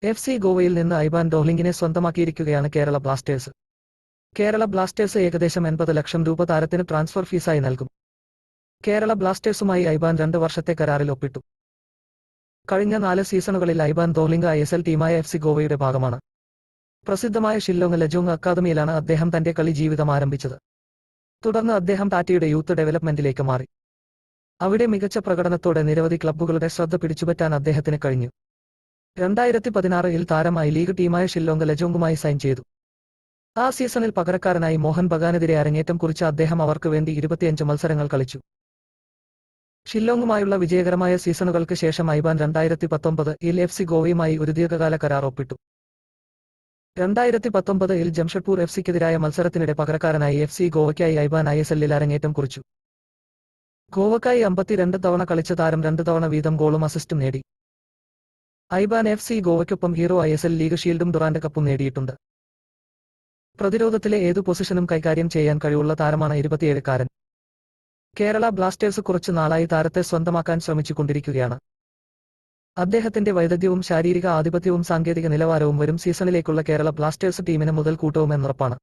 FC ഗോവയിൽ നിന്ന് Ivan ഡോഹ്ലിങ്ങിനെ സ്വന്തമാക്കിയിരിക്കുകയാണ് കേരള ബ്ലാസ്റ്റേഴ്സ്. കേരള ബ്ലാസ്റ്റേഴ്സ് ഏകദേശം 80 ലക്ഷം രൂപ താരത്തിന് ട്രാൻസ്ഫർ ഫീസായി നൽകും. കേരള ബ്ലാസ്റ്റേഴ്സുമായി ഐവാൻ 2 വർഷത്തെ കരാറിൽ ഒപ്പിട്ടു. കഴിഞ്ഞ 4 സീസണുകളിൽ ഐവാൻ ഡോഹ്ലിംഗ് ISL ടീമായ FC ഗോവയുടെ ഭാഗമാണ്. പ്രസിദ്ധമായ ഷില്ലോങ് ലജോങ് അക്കാദമിയിലാണ് അദ്ദേഹം തന്റെ കളി ജീവിതം ആരംഭിച്ചത്. തുടർന്ന് അദ്ദേഹം ടാറ്റയുടെ യൂത്ത് ഡെവലപ്മെന്റിലേക്ക് മാറി. അവിടെ മികച്ച പ്രകടനത്തോടെ നിരവധി ക്ലബ്ബുകളുടെ ശ്രദ്ധ പിടിച്ചുപറ്റാൻ അദ്ദേഹത്തിന് കഴിഞ്ഞു. 2016-ൽ താരം ലീഗ് ടീമായ ഷില്ലോങ് ലജോങ്ങുമായി സൈൻ ചെയ്തു. ആ സീസണിൽ പകരക്കാരനായി മോഹൻ ബഗാനെതിരെ അരങ്ങേറ്റം കുറിച്ച അദ്ദേഹം അവർക്ക് വേണ്ടി 25 മത്സരങ്ങൾ കളിച്ചു. ഷില്ലോങ്ങുമായുള്ള വിജയകരമായ സീസണുകൾക്ക് ശേഷം ഐവാൻ 2019-ൽ FC ഗോവയുമായി ഒരു ദീർഘകാല കരാർ ഒപ്പിട്ടു. 2019-ൽ ജംഷഡ്പൂർ FCക്കെതിരായ മത്സരത്തിനിടെ പകരക്കാരനായി FC ഗോവയ്ക്കായി ഐവാൻ ISLൽ അരങ്ങേറ്റം കുറിച്ചു. ഗോവയ്ക്കായി 52 തവണ കളിച്ച താരം 2 തവണ വീതം ഗോളും അസിസ്റ്റും നേടി. ഐവാൻ FC ഗോവയ്ക്കൊപ്പം ഹീറോ ISL ലീഗ് ഷീൽഡും ഡുറാൻഡ് കപ്പും നേടിയിട്ടുണ്ട്. പ്രതിരോധത്തിലെ ഏതു പൊസിഷനും കൈകാര്യം ചെയ്യാൻ കഴിവുള്ള താരമാണ് 27-കാരൻ. കേരള ബ്ലാസ്റ്റേഴ്സ് കുറച്ചു നാളായി താരത്തെ സ്വന്തമാക്കാൻ ശ്രമിച്ചുകൊണ്ടിരിക്കുകയാണ്. അദ്ദേഹത്തിന്റെ വൈദഗ്ധ്യവും ശാരീരിക ആധിപത്യവും സാങ്കേതിക നിലവാരവും വരും സീസണിലേക്കുള്ള കേരള ബ്ലാസ്റ്റേഴ്സ് ടീമിന് മുതൽക്കൂട്ടവും എന്നുറപ്പാണ്.